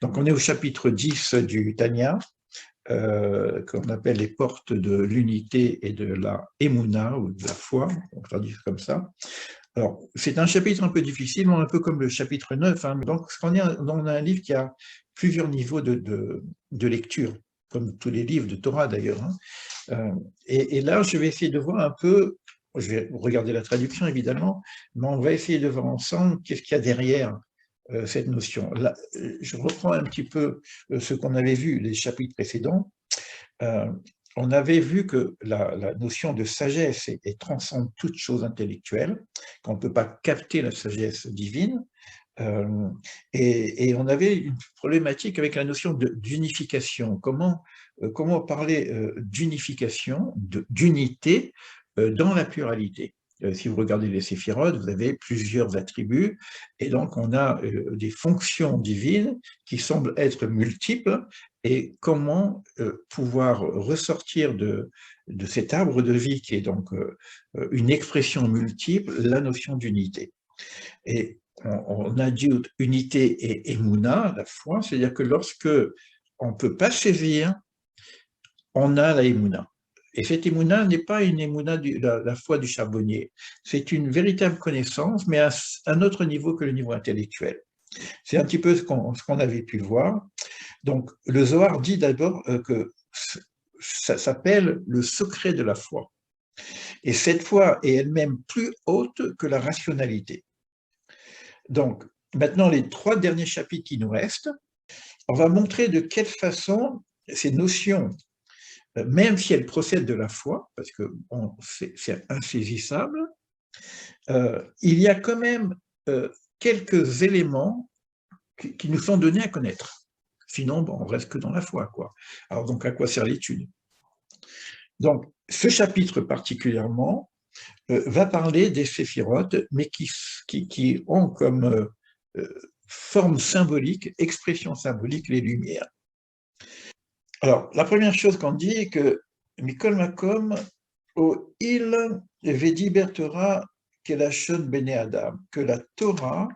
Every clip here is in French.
Donc, on est au chapitre 10 du Tanya, qu'on appelle les portes de l'unité et de la Emouna, ou de la foi, on traduit comme ça. Alors, c'est un chapitre un peu difficile, un peu comme le chapitre 9. Hein. Donc, on a un livre qui a plusieurs niveaux de lecture, comme tous les livres de Torah d'ailleurs. Hein. Et là, je vais essayer de voir un peu, je vais regarder la traduction évidemment, mais on va essayer de voir ensemble qu'est-ce qu'il y a derrière cette notion. Là, je reprends un petit peu ce qu'on avait vu les chapitres précédents. On avait vu que la notion de sagesse transcende toute chose intellectuelle, qu'on ne peut pas capter la sagesse divine, et on avait une problématique avec la notion d'unification. Comment parler d'unification, d'unité dans la pluralité? Si vous regardez les séphirotes, vous avez plusieurs attributs, et donc on a des fonctions divines qui semblent être multiples, et comment pouvoir ressortir de cet arbre de vie qui est donc une expression multiple, la notion d'unité. Et on a dit unité et émouna, la foi, c'est-à-dire que lorsque on ne peut pas saisir, on a la émouna. Et cette émouna n'est pas une émouna, la foi du charbonnier. C'est une véritable connaissance, mais à un autre niveau que le niveau intellectuel. C'est un petit peu ce qu'on avait pu voir. Donc, le Zohar dit d'abord que ça s'appelle le secret de la foi. Et cette foi est elle-même plus haute que la rationalité. Donc, maintenant, les 3 derniers chapitres qui nous restent, on va montrer de quelle façon ces notions, même si elles procèdent de la foi, parce que c'est insaisissable, il y a quand même quelques éléments qui nous sont donnés à connaître. Sinon, bon, on reste que dans la foi, quoi. Alors donc, à quoi sert l'étude? Donc, ce chapitre particulièrement va parler des séphirotes, mais qui ont comme forme symbolique, expression symbolique, les lumières. Alors, la première chose qu'on dit est que Mikol Makom, au il Vediber Torah Kelashon Bene Adam, que la Torah,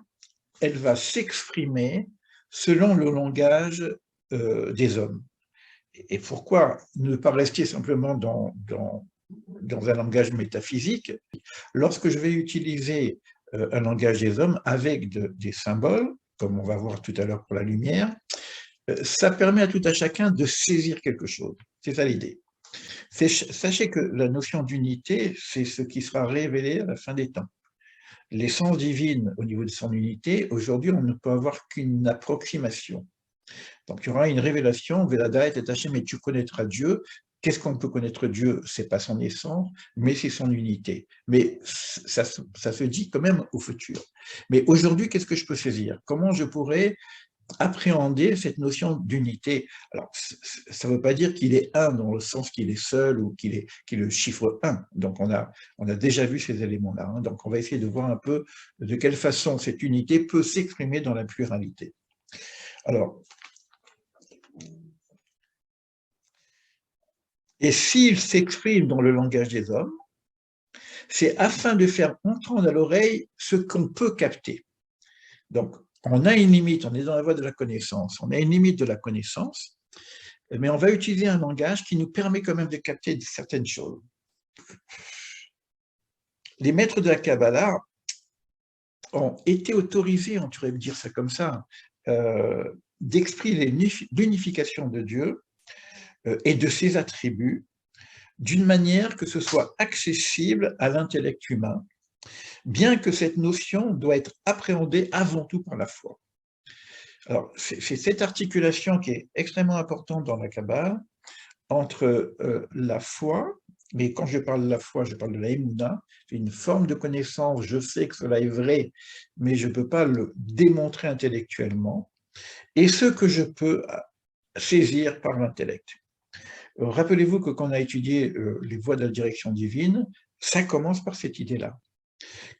elle va s'exprimer selon le langage des hommes. Et pourquoi ne pas rester simplement dans un langage métaphysique? Lorsque je vais utiliser un langage des hommes avec des symboles, comme on va voir tout à l'heure pour la lumière, ça permet à tout à chacun de saisir quelque chose. C'est ça l'idée. Sachez que la notion d'unité, c'est ce qui sera révélé à la fin des temps. L'essence divine, au niveau de son unité, aujourd'hui, on ne peut avoir qu'une approximation. Donc, il y aura une révélation, Velada est attaché, mais tu connaîtras Dieu. Qu'est-ce qu'on peut connaître Dieu? Ce n'est pas son essence, mais c'est son unité. Mais ça se dit quand même au futur. Mais aujourd'hui, qu'est-ce que je peux saisir? Comment je pourrais appréhender cette notion d'unité? Alors, ça ne veut pas dire qu'il est un dans le sens qu'il est seul ou qu'il est le chiffre 1. Donc, on a déjà vu ces éléments-là. Hein. Donc, on va essayer de voir un peu de quelle façon cette unité peut s'exprimer dans la pluralité. Alors, et s'il s'exprime dans le langage des hommes, c'est afin de faire entendre à l'oreille ce qu'on peut capter. Donc, on a une limite, on est dans la voie de la connaissance, on a une limite de la connaissance, mais on va utiliser un langage qui nous permet quand même de capter certaines choses. Les maîtres de la Kabbalah ont été autorisés, on pourrait dire ça comme ça, d'exprimer l'unification de Dieu et de ses attributs d'une manière que ce soit accessible à l'intellect humain, bien que cette notion doit être appréhendée avant tout par la foi. Alors, c'est cette articulation qui est extrêmement importante dans la Kabbale entre la foi, mais quand je parle de la foi, je parle de la Emouna, c'est une forme de connaissance, je sais que cela est vrai, mais je ne peux pas le démontrer intellectuellement, et ce que je peux saisir par l'intellect. Rappelez-vous que quand on a étudié les voies de la direction divine, ça commence par cette idée-là,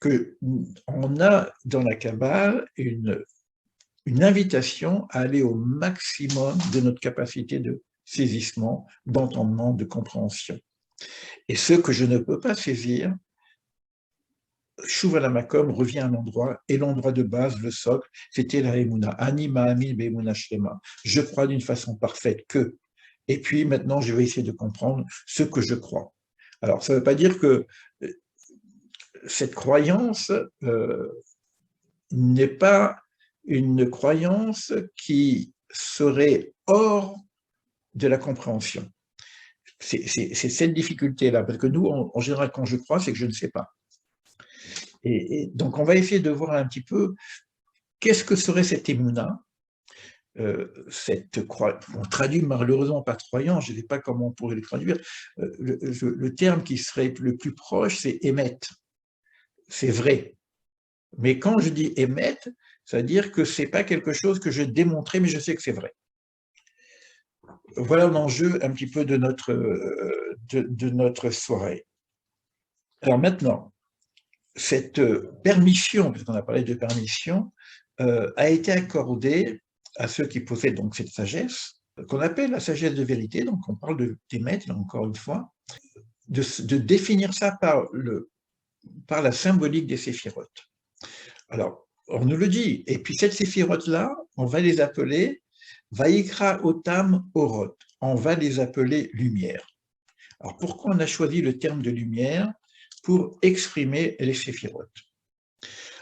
qu'on a dans la Kabbale une invitation à aller au maximum de notre capacité de saisissement, d'entendement, de compréhension. Et ce que je ne peux pas saisir, Chouva la Makom revient à l'endroit, et l'endroit de base, le socle, c'était la Emouna. Ani Ma'amin Be'emuna Shlema. Je crois d'une façon parfaite que. Et puis maintenant, je vais essayer de comprendre ce que je crois. Alors, ça ne veut pas dire que cette croyance n'est pas une croyance qui serait hors de la compréhension. C'est cette difficulté-là, parce que nous, en général, quand je crois, c'est que je ne sais pas. Et donc, on va essayer de voir un petit peu qu'est-ce que serait cette émouna, on traduit malheureusement par croyant, je ne sais pas comment on pourrait le traduire, le terme qui serait le plus proche, c'est émettre, c'est vrai. Mais quand je dis émettre, ça veut dire que ce n'est pas quelque chose que je démontrais, mais je sais que c'est vrai. Voilà l'enjeu un petit peu de notre soirée. Alors maintenant, cette permission, puisqu'on a parlé de permission, a été accordée à ceux qui possèdent donc cette sagesse, qu'on appelle la sagesse de vérité, donc on parle d'émettre, encore une fois, de définir ça par la symbolique des séphirotes. Alors, on nous le dit, et puis cette séphirotes-là, on va les appeler Vaikra Otam Orot, on va les appeler lumière. Alors pourquoi on a choisi le terme de lumière? Pour exprimer les séphirotes.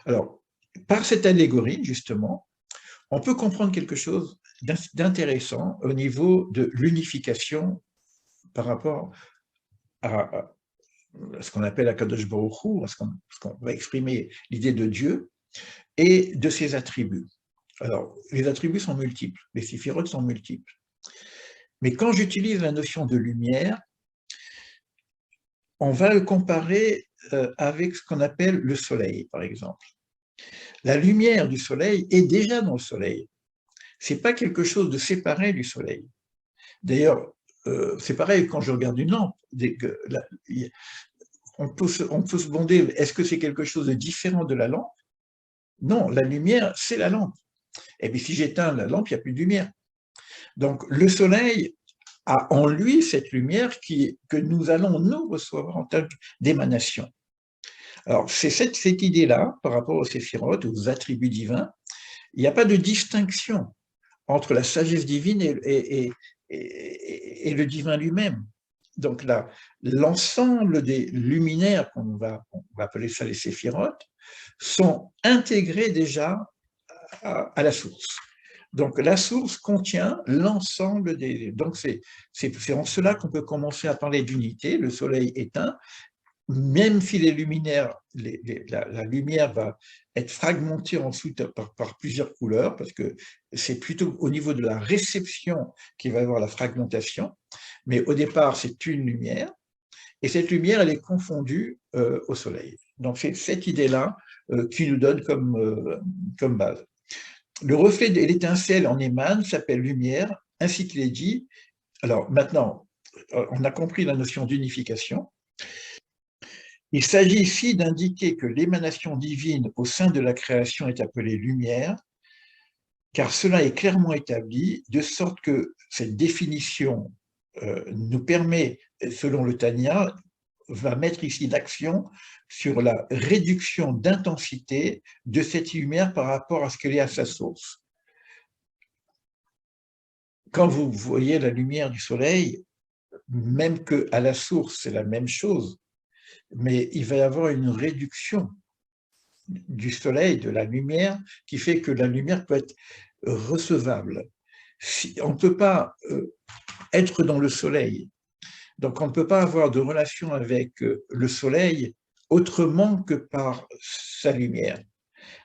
Alors, par cette allégorie, justement, on peut comprendre quelque chose d'intéressant au niveau de l'unification par rapport à ce qu'on appelle Akadosh Baruch Hu, ce qu'on va exprimer l'idée de Dieu et de ses attributs. Alors, les attributs sont multiples, les séphirotes sont multiples. Mais quand j'utilise la notion de lumière, on va le comparer avec ce qu'on appelle le soleil, par exemple. La lumière du soleil est déjà dans le soleil. Ce n'est pas quelque chose de séparé du soleil. D'ailleurs, c'est pareil quand je regarde une lampe. On peut se demander, est-ce que c'est quelque chose de différent de la lampe? Non, la lumière, c'est la lampe. Et puis si j'éteins la lampe, il n'y a plus de lumière. Donc le soleil a en lui cette lumière que nous allons nous recevoir en tant d'émanation. Alors c'est cette idée-là, par rapport aux séphirotes, aux attributs divins, il n'y a pas de distinction entre la sagesse divine et le divin lui-même. Donc là, l'ensemble des luminaires, on va appeler ça les séphirotes, sont intégrés déjà à la source. Donc la source contient l'ensemble des... Donc c'est en cela qu'on peut commencer à parler d'unité, le soleil éteint, même si les luminaires, la lumière va être fragmentée ensuite par plusieurs couleurs, parce que c'est plutôt au niveau de la réception qu'il va y avoir la fragmentation, mais au départ, c'est une lumière, et cette lumière, elle est confondue au soleil. Donc c'est cette idée-là qui nous donne comme base. Le reflet de l'étincelle en émane s'appelle lumière, ainsi qu'il est dit. Alors maintenant, on a compris la notion d'unification. Il s'agit ici d'indiquer que l'émanation divine au sein de la création est appelée lumière, car cela est clairement établi, de sorte que cette définition nous permet, selon le Tanya, va mettre ici l'action sur la réduction d'intensité de cette lumière par rapport à ce qu'elle est à sa source. Quand vous voyez la lumière du soleil, même qu'à la source, c'est la même chose, mais il va y avoir une réduction du soleil, de la lumière, qui fait que la lumière peut être recevable. On ne peut pas être dans le soleil, donc on ne peut pas avoir de relation avec le soleil autrement que par sa lumière.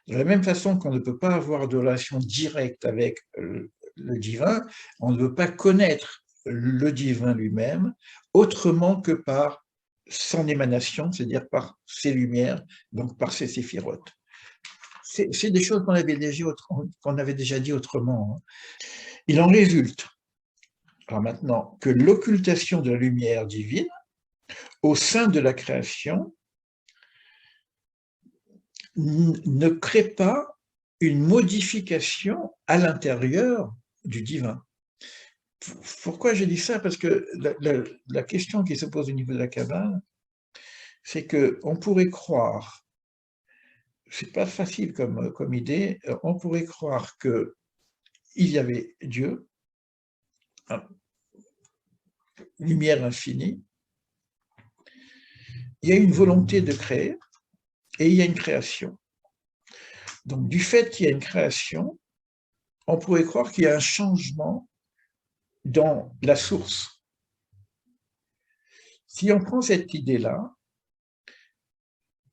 De la même façon qu'on ne peut pas avoir de relation directe avec le divin, on ne peut pas connaître le divin lui-même autrement que par son émanation, c'est-à-dire par ses lumières, donc par ses séphirotes. C'est des choses qu'on avait déjà dit autrement. Il en résulte, alors maintenant, que l'occultation de la lumière divine au sein de la création ne crée pas une modification à l'intérieur du divin. Pourquoi je dis ça? Parce que la question qui se pose au niveau de la Kabbale, c'est qu'on pourrait croire c'est pas facile comme idée. On pourrait croire qu'il y avait Dieu, lumière infinie, il y a une volonté de créer et il y a une création. Donc, du fait qu'il y a une création, on pourrait croire qu'il y a un changement dans la source. Si on prend cette idée-là,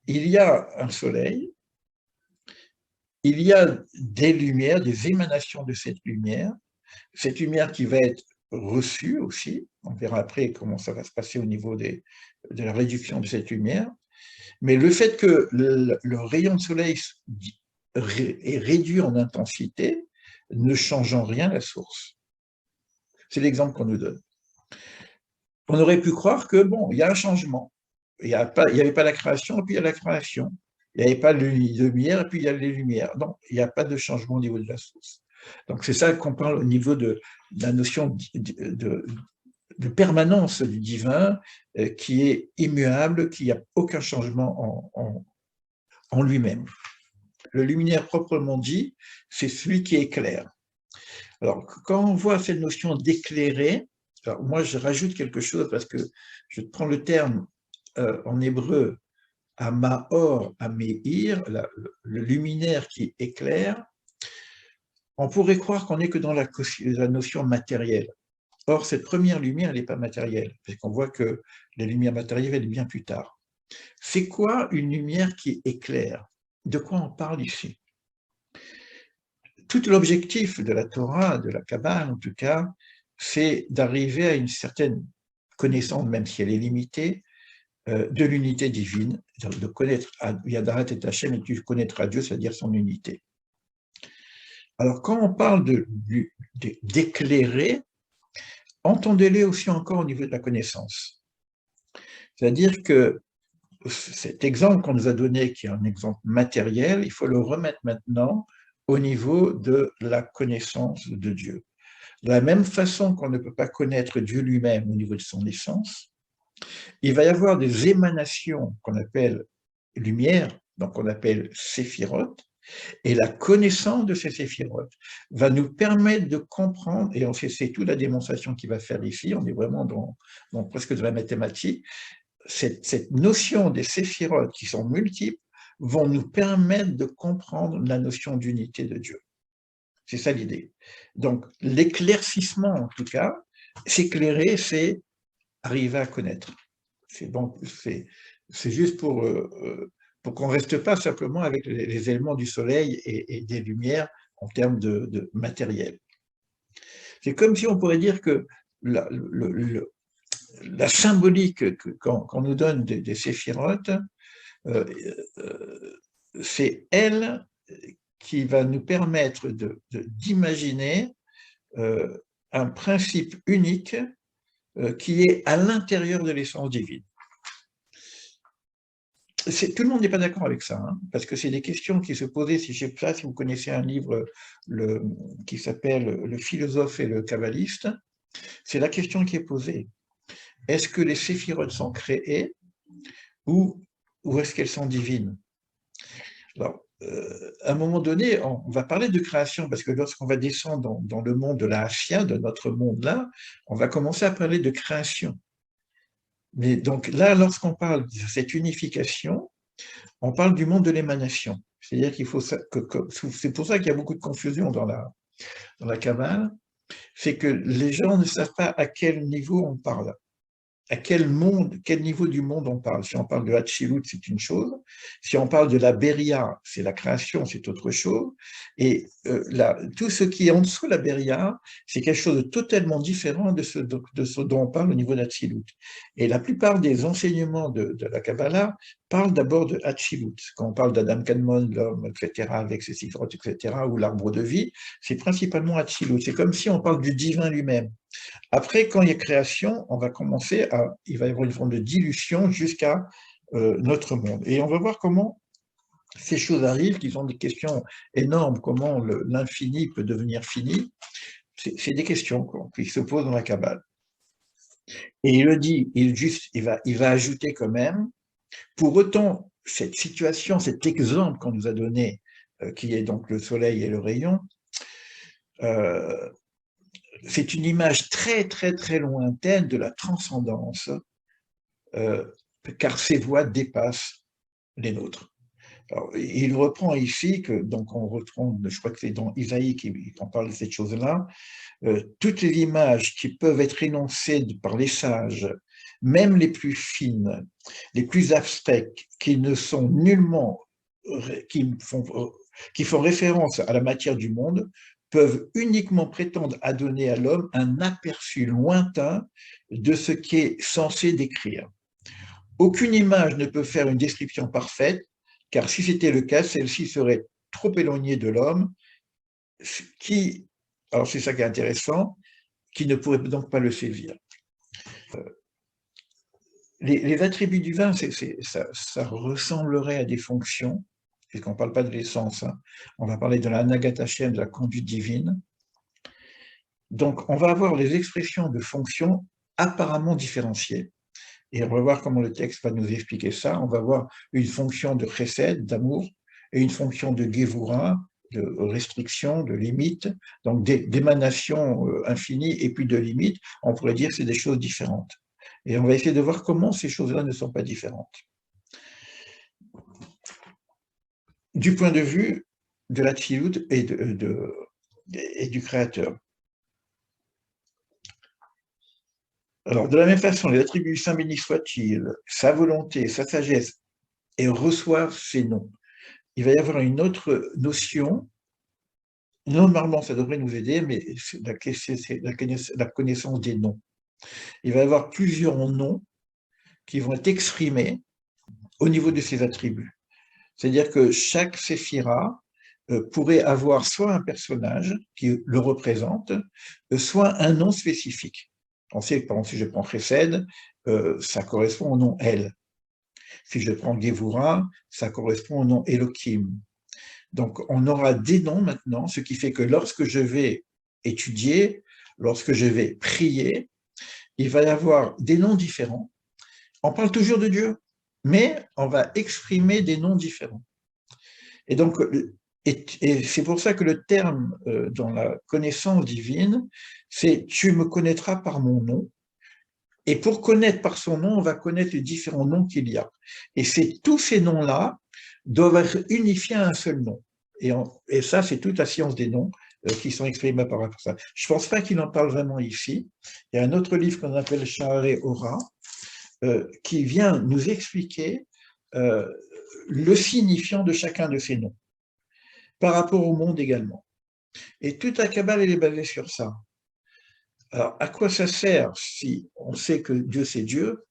il y a un soleil, il y a des lumières, des émanations de cette lumière qui va être reçue aussi, on verra après comment ça va se passer au niveau de la réduction de cette lumière, mais le fait que le rayon de soleil est réduit en intensité ne change en rien la source. C'est l'exemple qu'on nous donne. On aurait pu croire que, bon, il y a un changement. Il n'y avait pas la création, et puis il y a la création. Il n'y avait pas les lumières, et puis il y a les lumières. Non, il n'y a pas de changement au niveau de la source. Donc c'est ça qu'on parle au niveau de la notion de permanence du divin, qui est immuable, qui n'a aucun changement en lui-même. Le luminaire proprement dit, c'est celui qui éclaire. Alors, quand on voit cette notion d'éclairer, alors moi je rajoute quelque chose parce que je prends le terme en hébreu Amaor, Ameir, le luminaire qui éclaire. On pourrait croire qu'on n'est que dans la notion matérielle. Or, cette première lumière, elle n'est pas matérielle, parce qu'on voit que la lumière matérielle, elle est bien plus tard. C'est quoi une lumière qui éclaire? De quoi on parle ici? Tout l'objectif de la Torah, de la Kabbale en tout cas, c'est d'arriver à une certaine connaissance, même si elle est limitée, de l'unité divine, de connaître Yadarat et Hachem, et tu connaîtras Dieu, c'est-à-dire son unité. Alors, quand on parle d'éclairer, entendez-les aussi encore au niveau de la connaissance. C'est-à-dire que cet exemple qu'on nous a donné, qui est un exemple matériel, il faut le remettre maintenant au niveau de la connaissance de Dieu. De la même façon qu'on ne peut pas connaître Dieu lui-même au niveau de son essence, il va y avoir des émanations qu'on appelle lumière, donc on appelle séphiroth, et la connaissance de ces séphiroth va nous permettre de comprendre, et c'est toute la démonstration qu'il va faire ici, on est vraiment dans presque de la mathématique, cette notion des séphiroth qui sont multiples vont nous permettre de comprendre la notion d'unité de Dieu. C'est ça l'idée. Donc, l'éclaircissement, en tout cas, s'éclairer, c'est arriver à connaître. C'est juste pour qu'on ne reste pas simplement avec les éléments du soleil et des lumières en termes de matériel. C'est comme si on pourrait dire que la symbolique qu'on nous donne des séphiroth, c'est elle qui va nous permettre d'imaginer un principe unique qui est à l'intérieur de l'essence divine. Tout le monde n'est pas d'accord avec ça, hein, parce que c'est des questions qui se posaient, si je sais pas si vous connaissez un livre qui s'appelle « Le philosophe et le kabbaliste », c'est la question qui est posée. Est-ce que les séphiroth sont créées ou est-ce qu'elles sont divines? Alors, à un moment donné, on va parler de création, parce que lorsqu'on va descendre dans le monde de la Hashia, de notre monde-là, on va commencer à parler de création. Mais donc là, lorsqu'on parle de cette unification, on parle du monde de l'émanation. C'est-à-dire qu'il faut c'est pour ça qu'il y a beaucoup de confusion dans la Kabbale, c'est que les gens ne savent pas à quel niveau on parle. À quel niveau du monde on parle. Si on parle de Hatchilut, c'est une chose. Si on parle de la Beria, c'est la création, c'est autre chose. Et tout ce qui est en dessous de la Beria, c'est quelque chose de totalement différent de ce dont on parle au niveau d'Hatchilut. Et la plupart des enseignements de la Kabbalah parlent d'abord de Hatchilut. Quand on parle d'Adam Kadmon, l'homme, etc., avec ses sifrotes, etc., ou l'arbre de vie, c'est principalement Hatchilut. C'est comme si on parle du divin lui-même. Après, quand il y a création, il va y avoir une forme de dilution jusqu'à notre monde. Et on va voir comment ces choses arrivent, qu'ils ont des questions énormes, comment l'infini peut devenir fini. C'est des questions qui se posent dans la Kabbale. Et il le dit, il va ajouter quand même, pour autant, cette situation, cet exemple qu'on nous a donné, qui est donc le soleil et le rayon, c'est une image très, très, très lointaine de la transcendance, car ces voies dépassent les nôtres. Alors, il reprend ici que, donc on reprend, je crois que c'est dans Isaïe qu'on parle de cette chose-là, toutes les images qui peuvent être énoncées par les sages, même les plus fines, les plus abstraites, qui ne sont nullement, qui font référence à la matière du monde, peuvent uniquement prétendre à donner à l'homme un aperçu lointain de ce qui est censé décrire. Aucune image ne peut faire une description parfaite, car si c'était le cas, celle-ci serait trop éloignée de l'homme, qui, alors c'est ça qui est intéressant, qui ne pourrait donc pas le saisir. Les attributs divins, ça ressemblerait à des fonctions, puisqu'on ne parle pas de l'essence, hein. On va parler de la Nagat Hashem, de la conduite divine. Donc, on va avoir les expressions de fonctions apparemment différenciées. Et on va voir comment le texte va nous expliquer ça. On va voir une fonction de chesed, d'amour, et une fonction de gevura, de restriction, de limite, donc d'émanation infinie et puis de limite. On pourrait dire que c'est des choses différentes. Et on va essayer de voir comment ces choses-là ne sont pas différentes. Du point de vue de la Tzilut et du Créateur. Alors, de la même façon, les attributs saint béni soit-il, sa volonté, sa sagesse, et reçoivent ces noms. Il va y avoir une autre notion, normalement ça devrait nous aider, mais c'est la connaissance des noms. Il va y avoir plusieurs noms qui vont être exprimés au niveau de ces attributs. C'est-à-dire que chaque séphira pourrait avoir soit un personnage qui le représente, soit un nom spécifique. On sait que, par exemple, si je prends Chesed, ça correspond au nom El. Si je prends Gevura, ça correspond au nom Elohim. Donc, on aura des noms maintenant, ce qui fait que lorsque je vais étudier, lorsque je vais prier, il va y avoir des noms différents. On parle toujours de Dieu, mais on va exprimer des noms différents. Et donc, et c'est pour ça que le terme dans la connaissance divine, c'est « tu me connaîtras par mon nom ». Et pour connaître par son nom, on va connaître les différents noms qu'il y a. Et tous ces noms-là doivent être unifiés à un seul nom. Et ça, c'est toute la science des noms qui sont exprimés par rapport à ça. Je ne pense pas qu'il en parle vraiment ici. Il y a un autre livre qu'on appelle Sha'arei Ora, qui vient nous expliquer le signifiant de chacun de ces noms, par rapport au monde également. Et toute la Kabbale, elle est basée sur ça. Alors, à quoi ça sert si on sait que Dieu, c'est Dieu?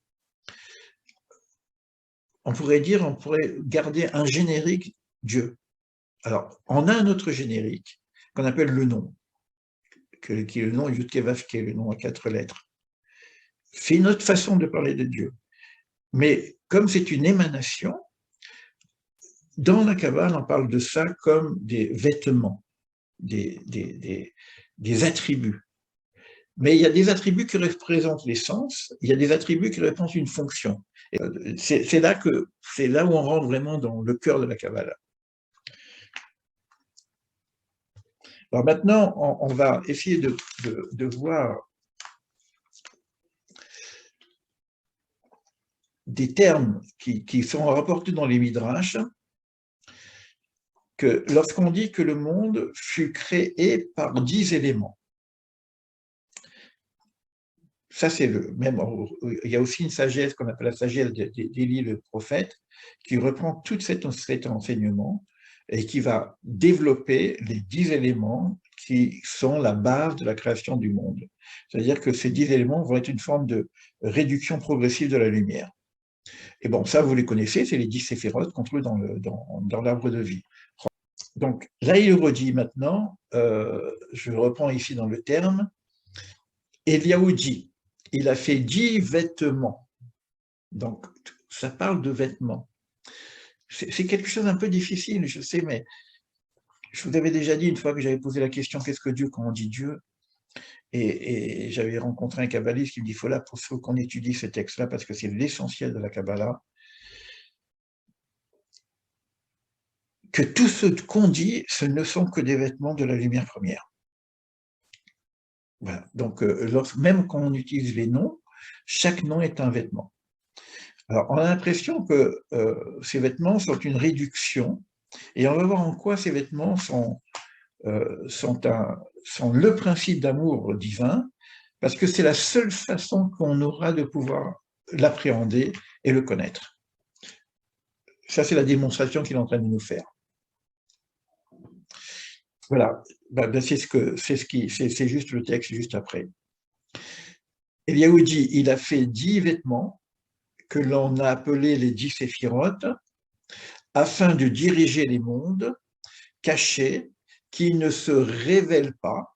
On pourrait garder un générique Dieu. Alors, on a un autre générique qu'on appelle le nom, qui est le nom Yud-Kevaf, qui est le nom à 4 lettres. C'est une autre façon de parler de Dieu. Mais comme c'est une émanation, dans la Kabbale, on parle de ça comme des vêtements, des attributs. Mais il y a des attributs qui représentent l'essence, il y a des attributs qui représentent une fonction. C'est là où on rentre vraiment dans le cœur de la Kabbale. Alors maintenant, on va essayer de voir des termes qui sont rapportés dans les Midrash, que lorsqu'on dit que le monde fut créé par 10 éléments, ça c'est il y a aussi une sagesse qu'on appelle la sagesse d'Élie le prophète, qui reprend tout cet enseignement et qui va développer les 10 éléments qui sont la base de la création du monde. C'est-à-dire que ces 10 éléments vont être une forme de réduction progressive de la lumière. Et bon, ça vous les connaissez, c'est les 10 séphirotes qu'on trouve dans l'arbre de vie. Donc là, il redit maintenant, je reprends ici dans le terme, Eliaoudi, il a fait 10 vêtements. Donc, ça parle de vêtements. C'est quelque chose d'un peu difficile, je sais, mais je vous avais déjà dit une fois que j'avais posé la question, qu'est-ce que Dieu quand on dit Dieu? Et j'avais rencontré un kabbaliste qui me dit, faut qu'on étudie ce texte-là parce que c'est l'essentiel de la Kabbalah. que tout ce qu'on dit, ce ne sont que des vêtements de la lumière première. Voilà. Donc, même quand on utilise les noms, chaque nom est un vêtement. Alors, on a l'impression que ces vêtements sont une réduction, et on va voir en quoi ces vêtements sont le principe d'amour divin, parce que c'est la seule façon qu'on aura de pouvoir l'appréhender et le connaître. Ça, c'est la démonstration qu'il est en train de nous faire. Voilà, c'est juste le texte juste après. Eliaoudi, il a fait 10 vêtements que l'on a appelés les 10 séphirotes, afin de diriger les mondes cachés qui ne se révèlent pas,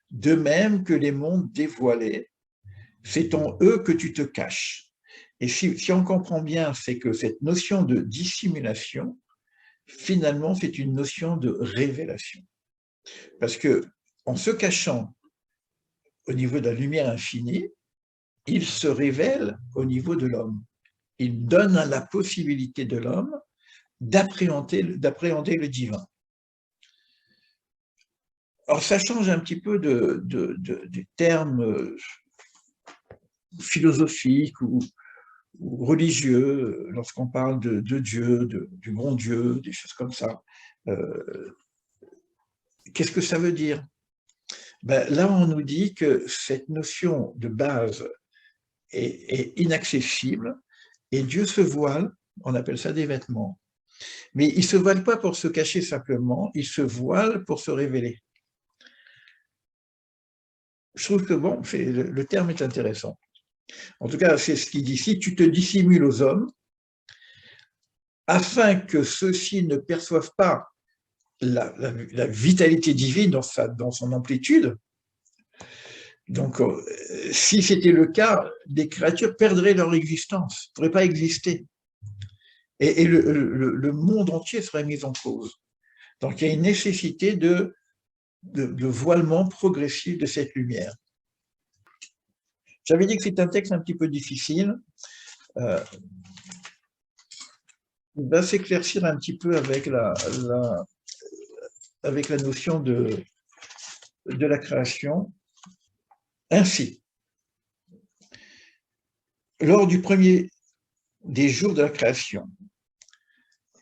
de même que les mondes dévoilés. C'est en eux que tu te caches. Et si on comprend bien, c'est que cette notion de dissimulation, finalement, c'est une notion de révélation. Parce que en se cachant au niveau de la lumière infinie, il se révèle au niveau de l'homme. Il donne la possibilité de l'homme d'appréhender le divin. Alors, ça change un petit peu des termes philosophiques ou religieux lorsqu'on parle de Dieu, du bon Dieu, des choses comme ça. Qu'est-ce que ça veut dire? Ben, là, on nous dit que cette notion de base est inaccessible et Dieu se voile, on appelle ça des vêtements. Mais il ne se voile pas pour se cacher simplement, il se voile pour se révéler. Je trouve que bon, le terme est intéressant. En tout cas, c'est ce qu'il dit ici, tu te dissimules aux hommes afin que ceux-ci ne perçoivent pas la vitalité divine dans son amplitude. Donc, si c'était le cas, les créatures perdraient leur existence, ne pourraient pas exister. Et le monde entier serait mis en cause. Donc, il y a une nécessité de voilement progressif de cette lumière. J'avais dit que c'est un texte un petit peu difficile. Il va s'éclaircir un petit peu avec la notion de la création. Ainsi, lors du premier des jours de la création,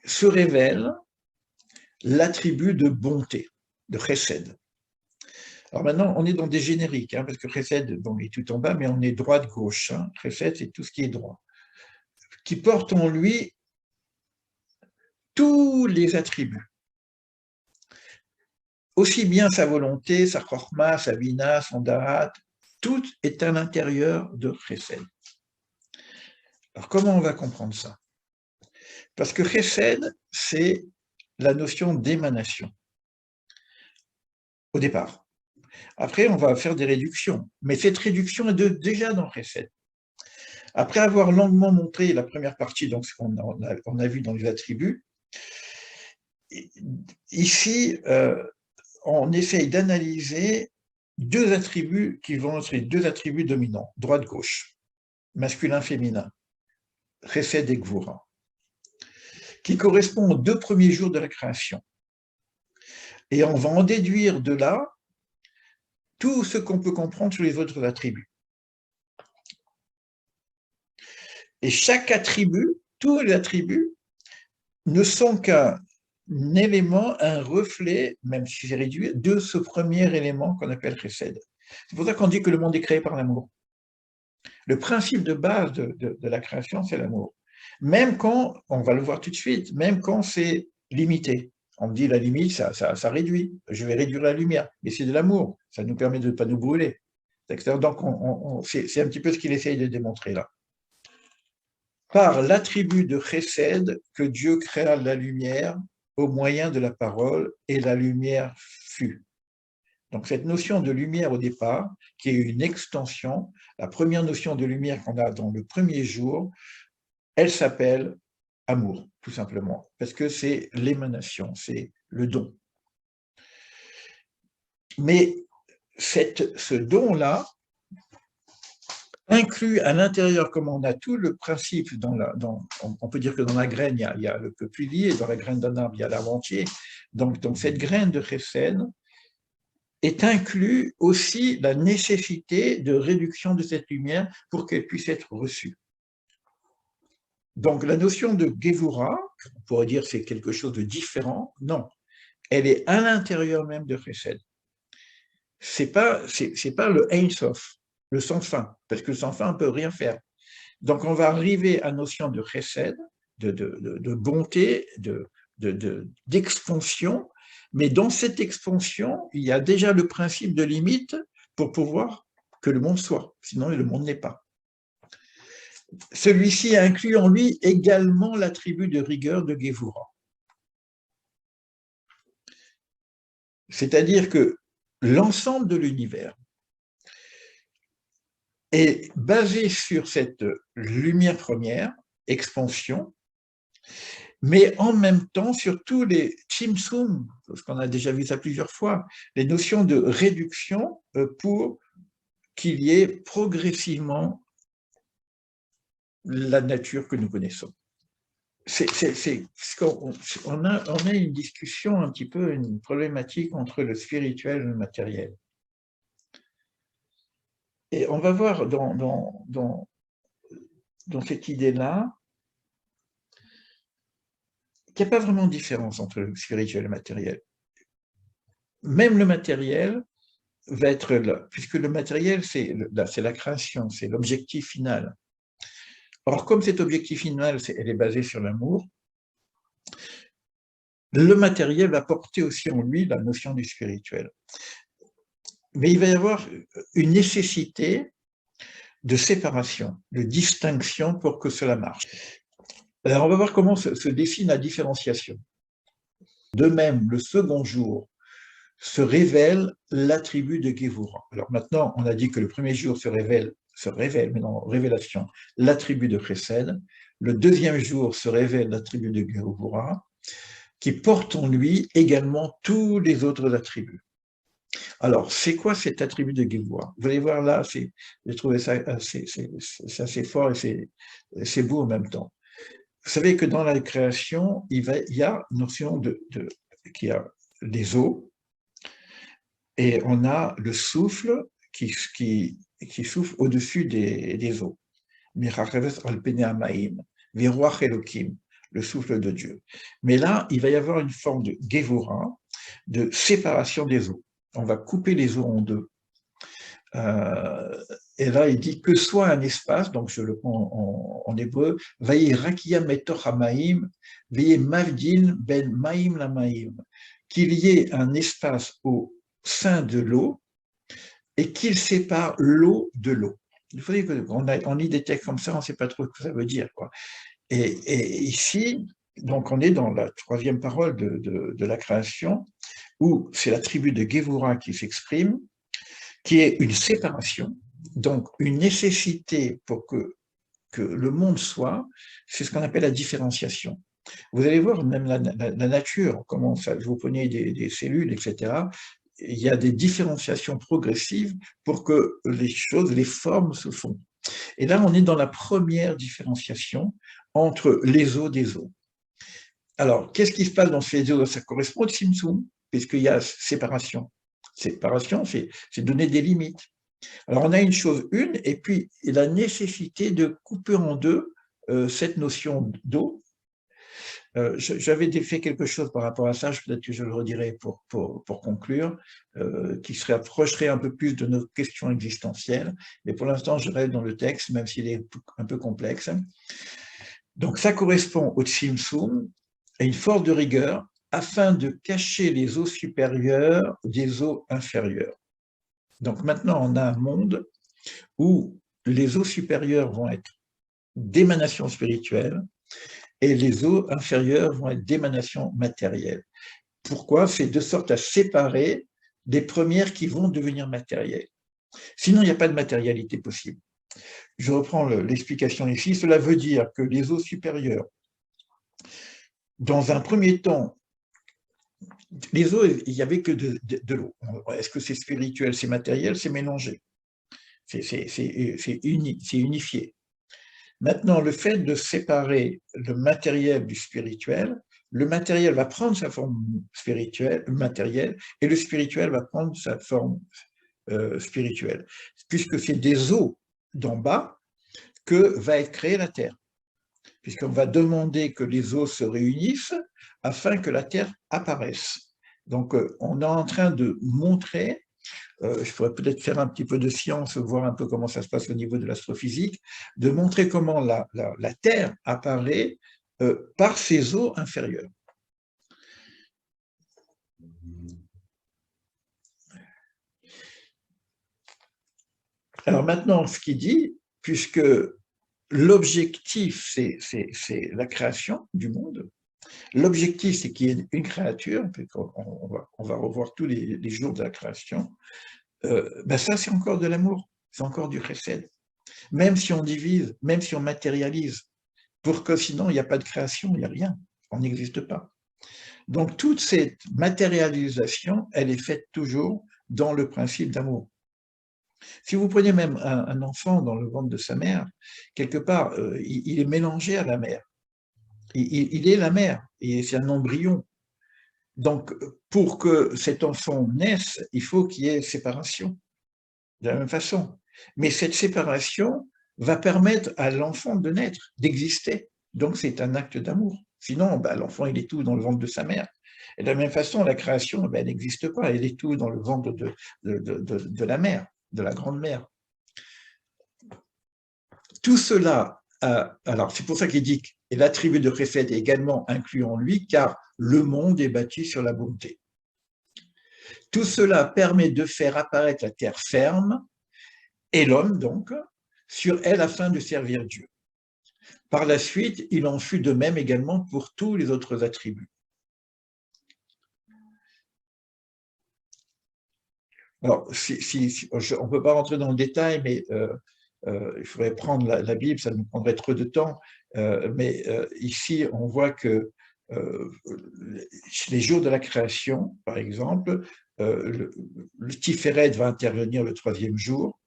se révèle l'attribut de bonté, de chesed. Alors maintenant, on est dans des génériques, parce que chesed, bon, il est tout en bas, mais on est droite-gauche. Chesed, c'est tout ce qui est droit. Qui porte en lui tous les attributs. Aussi bien sa volonté, sa chorma, sa bina, son darat, tout est à l'intérieur de chesed. Alors comment on va comprendre ça? Parce que chesed, c'est la notion d'émanation, au départ. Après, on va faire des réductions, mais cette réduction est déjà dans chesed. Après avoir longuement montré la première partie, donc ce qu'on a vu dans les attributs, ici, on essaye d'analyser deux attributs qui vont être les deux attributs dominants, droite-gauche, masculin-féminin, chesed et gvura, qui correspondent aux 2 premiers jours de la création. Et on va en déduire de là tout ce qu'on peut comprendre sur les autres attributs. Et chaque attribut, tous les attributs, ne sont qu'un élément, un reflet, même si c'est réduit, de ce premier élément qu'on appelle chesed. C'est pour ça qu'on dit que le monde est créé par l'amour. Le principe de base de la création, c'est l'amour. Même quand, on va le voir tout de suite, même quand c'est limité. On me dit la limite, ça réduit. Je vais réduire la lumière, mais c'est de l'amour. Ça nous permet de ne pas nous brûler. Donc, c'est un petit peu ce qu'il essaye de démontrer là. Par l'attribut de chesed que Dieu créa la lumière au moyen de la parole, et la lumière fut. Donc cette notion de lumière au départ, qui est une extension, la première notion de lumière qu'on a dans le premier jour, elle s'appelle amour, tout simplement, parce que c'est l'émanation, c'est le don. Mais ce don-là inclut à l'intérieur, comme on a tout le principe, on peut dire que dans la graine, il y a le peuplier, et dans la graine d'un arbre, il y a l'arbre entier. Donc, cette graine de chesed est inclus aussi la nécessité de réduction de cette lumière pour qu'elle puisse être reçue. Donc, la notion de Gevura, on pourrait dire c'est quelque chose de différent, non. Elle est à l'intérieur même de chesed. C'est pas le Ein Sof, le sans fin, parce que le sans fin, on ne peut rien faire. Donc, on va arriver à la notion de chesed, de bonté, d'expansion, mais dans cette expansion, il y a déjà le principe de limite pour pouvoir que le monde soit, sinon le monde n'est pas. Celui-ci inclut en lui également l'attribut de rigueur de Gevura. C'est-à-dire que l'ensemble de l'univers est basé sur cette lumière première, expansion, mais en même temps sur tous les chimsum, parce qu'on a déjà vu ça plusieurs fois, les notions de réduction pour qu'il y ait progressivement la nature que nous connaissons. On a une discussion un petit peu, une problématique entre le spirituel et le matériel. Et on va voir dans cette idée-là qu'il n'y a pas vraiment de différence entre le spirituel et le matériel. Même le matériel va être là, puisque le matériel, c'est la création, c'est l'objectif final. Or, comme cet objectif final, elle est basée sur l'amour, le matériel va porter aussi en lui la notion du spirituel. Mais il va y avoir une nécessité de séparation, de distinction pour que cela marche. Alors, on va voir comment se dessine la différenciation. De même, le second jour se révèle l'attribut de Gevura. Alors maintenant, on a dit que le premier jour se révèle, mais non, révélation, l'attribut de Chesed. Le deuxième jour se révèle l'attribut de Gevura, qui porte en lui également tous les autres attributs. Alors, c'est quoi cet attribut de Gevura? Vous allez voir là, j'ai trouvé ça assez fort et c'est beau en même temps. Vous savez que dans la création, il y a une notion qu'il y a des eaux, et on a le souffle qui souffle au-dessus des eaux. Le souffle de Dieu. Mais là, il va y avoir une forme de Gevura, de séparation des eaux. On va couper les eaux en deux. Et là, il dit que soit un espace, donc je le prends en hébreu, Vayi rakia metoch hamaim, Vayi mavdin ben maim la maim, qu'il y ait un espace au sein de l'eau et qu'il sépare l'eau de l'eau. Il faut dire qu'on lit des textes comme ça, on ne sait pas trop ce que ça veut dire, quoi. Et ici, donc on est dans la troisième parole de la création, où c'est l'attribut de Gevura qui s'exprime, qui est une séparation, donc une nécessité pour que le monde soit, c'est ce qu'on appelle la différenciation. Vous allez voir, même la nature, comment ça, vous prenez des cellules, etc., il y a des différenciations progressives pour que les choses, les formes se font. Et là, on est dans la première différenciation entre les os des os. Alors, qu'est-ce qui se passe dans ces os? Ça correspond au Tzimtzum, puisqu'il y a séparation. Séparation, c'est donner des limites. Alors, on a une chose une, et puis la nécessité de couper en deux cette notion d'eau. J'avais fait quelque chose par rapport à ça, peut-être que je le redirai pour conclure, qui se rapprocherait un peu plus de nos questions existentielles, mais pour l'instant, je reste dans le texte, même s'il est un peu complexe. Donc, ça correspond au Tzimtzum, à une force de rigueur, afin de cacher les eaux supérieures des eaux inférieures. Donc maintenant, on a un monde où les eaux supérieures vont être d'émanation spirituelle et les eaux inférieures vont être d'émanation matérielle. Pourquoi? C'est de sorte à séparer des premières qui vont devenir matérielles. Sinon, il n'y a pas de matérialité possible. Je reprends l'explication ici. Cela veut dire que les eaux supérieures, dans un premier temps, les eaux, il n'y avait que de l'eau. Est-ce que c'est spirituel, c'est matériel, c'est mélangé. c'est unifié. Maintenant, le fait de séparer le matériel du spirituel, le matériel va prendre sa forme spirituelle, matérielle, et le spirituel va prendre sa forme spirituelle, puisque c'est des eaux d'en bas que va être créée la Terre, puisqu'on va demander que les eaux se réunissent afin que la Terre apparaisse. Donc, on est en train de montrer, je pourrais peut-être faire un petit peu de science, voir un peu comment ça se passe au niveau de l'astrophysique, de montrer comment la Terre apparaît par ses eaux inférieures. Alors maintenant, ce qu'il dit, puisque l'objectif, c'est la création du monde, l'objectif, c'est qu'il y ait une créature, on va revoir tous les jours de la création, ben ça, c'est encore de l'amour, c'est encore du chesed. Même si on divise, même si on matérialise, pour que sinon, il n'y a pas de création, il n'y a rien, on n'existe pas. Donc, toute cette matérialisation, elle est faite toujours dans le principe d'amour. Si vous prenez même un enfant dans le ventre de sa mère, quelque part, il est mélangé à la mère. Il est la mère, et c'est un embryon. Donc, pour que cet enfant naisse, il faut qu'il y ait séparation, de la même façon. Mais cette séparation va permettre à l'enfant de naître, d'exister. Donc, c'est un acte d'amour. Sinon, ben, l'enfant, il est tout dans le ventre de sa mère. Et de la même façon, la création, ben, elle n'existe pas, elle est tout dans le ventre de la mère, de la grande-mère. Tout cela, alors c'est pour ça qu'il dit que l'attribut de Chesed est également inclus en lui, car le monde est bâti sur la bonté. Tout cela permet de faire apparaître la terre ferme, et l'homme donc, sur elle afin de servir Dieu. Par la suite, il en fut de même également pour tous les autres attributs. Alors, on ne peut pas rentrer dans le détail, mais il faudrait prendre la Bible, ça nous prendrait trop de temps, mais ici, on voit que les jours de la création, par exemple, le Tiferet va intervenir le 3e jour,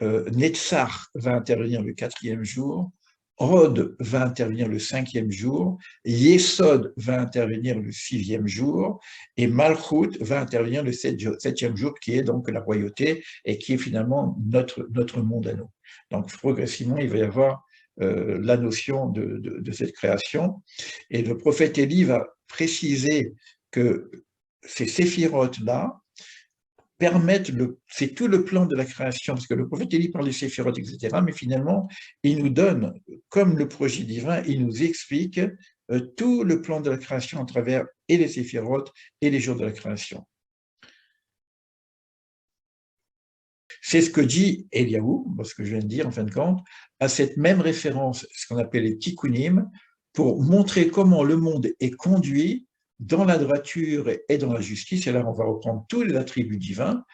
Netzach va intervenir le 4e jour, Hod va intervenir le 5e jour, Yesod va intervenir le 6e jour, et Malchut va intervenir le 7e jour, qui est donc la royauté, et qui est finalement notre monde à nous. Donc progressivement, il va y avoir la notion de cette création, et le prophète Élie va préciser que ces séphirotes-là permettent, c'est tout le plan de la création, parce que le prophète Élie parle des séphirotes, etc., mais finalement, il nous donne, comme le projet divin, il nous explique tout le plan de la création à travers et les séphirotes et les jours de la création. C'est ce que dit Eliaou, ce que je viens de dire en fin de compte, à cette même référence, ce qu'on appelle les tikkunim, pour montrer comment le monde est conduit dans la droiture et dans la justice. Et là, on va reprendre tous les attributs divins,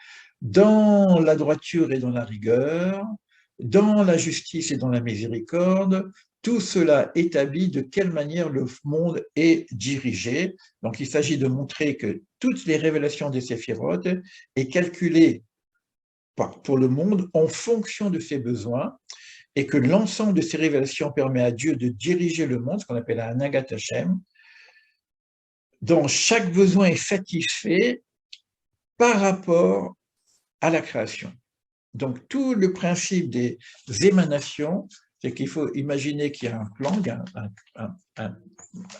dans la droiture et dans la rigueur, dans la justice et dans la miséricorde, tout cela établit de quelle manière le monde est dirigé. Donc, il s'agit de montrer que toutes les révélations des séphirotes est calculées pour le monde en fonction de ses besoins, et que l'ensemble de ces révélations permet à Dieu de diriger le monde, ce qu'on appelle un Anagat Hashem, dont chaque besoin est satisfait par rapport à la création. Donc, tout le principe des émanations, c'est qu'il faut imaginer qu'il y a un plan, il y a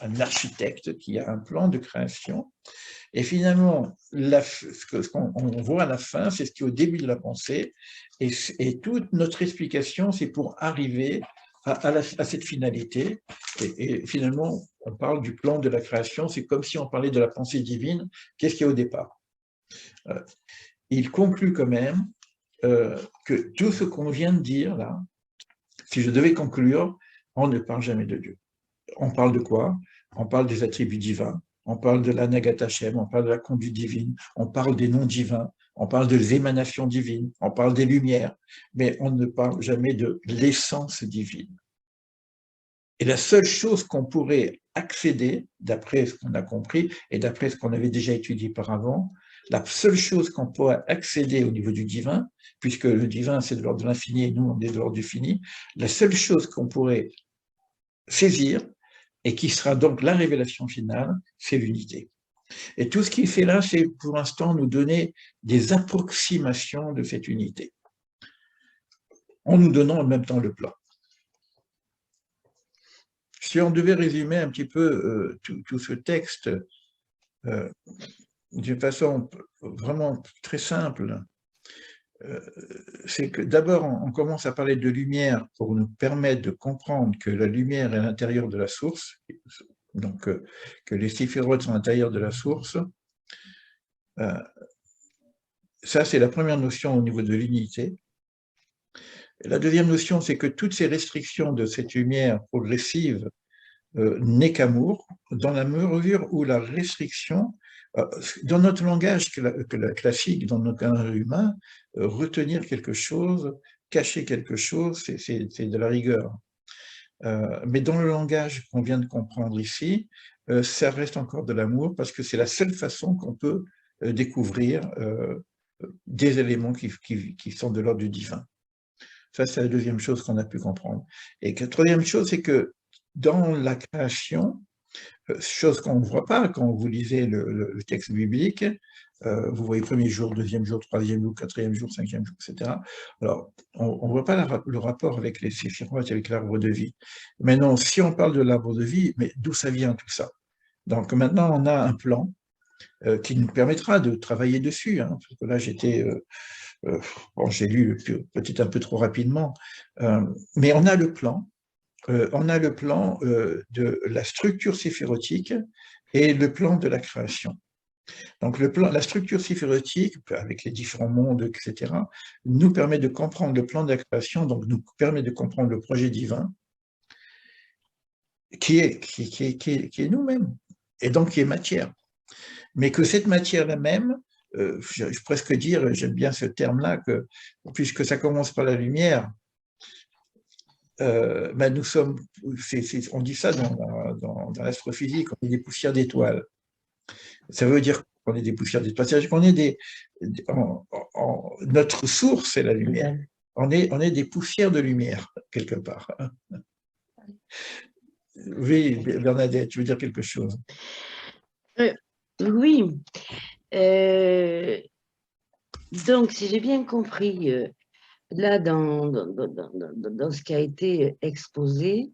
un architecte qui a un plan de création, et finalement, ce qu'on voit à la fin, c'est ce qui est au début de la pensée, et toute notre explication, c'est pour arriver à cette finalité. Et finalement, on parle du plan de la création, c'est comme si on parlait de la pensée divine, qu'est-ce qu'il y a au départ. Il conclut quand même que tout ce qu'on vient de dire là, si je devais conclure, on ne parle jamais de Dieu. On parle de quoi? On parle des attributs divins, on parle de l'Anagat Hashem, on parle de la conduite divine, on parle des noms divins, on parle des émanations divines, on parle des lumières, mais on ne parle jamais de l'essence divine. Et la seule chose qu'on pourrait accéder, d'après ce qu'on a compris et d'après ce qu'on avait déjà étudié par avant, La seule chose qu'on pourra accéder au niveau du divin, puisque le divin c'est de l'ordre de l'infini et nous on est de l'ordre du fini, la seule chose qu'on pourrait saisir et qui sera donc la révélation finale, c'est l'unité. Et tout ce qu'il fait là, c'est pour l'instant nous donner des approximations de cette unité, en nous donnant en même temps le plan. Si on devait résumer un petit peu tout ce texte d'une façon vraiment très simple, c'est que d'abord on commence à parler de lumière pour nous permettre de comprendre que la lumière est à l'intérieur de la source, donc que les séphirotes sont à l'intérieur de la source. Ça, c'est la première notion au niveau de l'unité. La deuxième notion, c'est que toutes ces restrictions de cette lumière progressive n'est qu'amour, dans la mesure où la restriction, dans notre langage classique, dans notre langage humain, retenir quelque chose, cacher quelque chose, c'est de la rigueur. Mais dans le langage qu'on vient de comprendre ici, ça reste encore de l'amour parce que c'est la seule façon qu'on peut découvrir des éléments qui sont de l'ordre du divin. Ça, c'est la deuxième chose qu'on a pu comprendre. Et la troisième chose, c'est que dans la création, chose qu'on ne voit pas quand vous lisez le texte biblique, vous voyez premier jour, deuxième jour, troisième jour, quatrième jour, cinquième jour, etc. Alors, on ne voit pas le rapport avec les séphirotes, avec l'arbre de vie. Maintenant, si on parle de l'arbre de vie, mais d'où ça vient tout ça? Donc maintenant, on a un plan qui nous permettra de travailler dessus. Hein, parce que là, bon, j'ai lu peut-être un peu trop rapidement, mais on a le plan. On a le plan de la structure séphirotique et le plan de la création. Donc la structure séphirotique, avec les différents mondes, etc., nous permet de comprendre le plan de la création, donc nous permet de comprendre le projet divin, qui est nous-mêmes, et donc qui est matière. Mais que cette matière-là même, je vais presque dire, j'aime bien ce terme-là, que puisque ça commence par la lumière, ben nous sommes, on dit ça dans l'astrophysique, on est des poussières d'étoiles. Ça veut dire qu'on est des poussières d'étoiles, c'est-à-dire qu'on est notre source, c'est la lumière. On est des poussières de lumière, quelque part. Oui, Bernadette, tu veux dire quelque chose? Oui. Donc, si j'ai bien compris, là, dans ce qui a été exposé,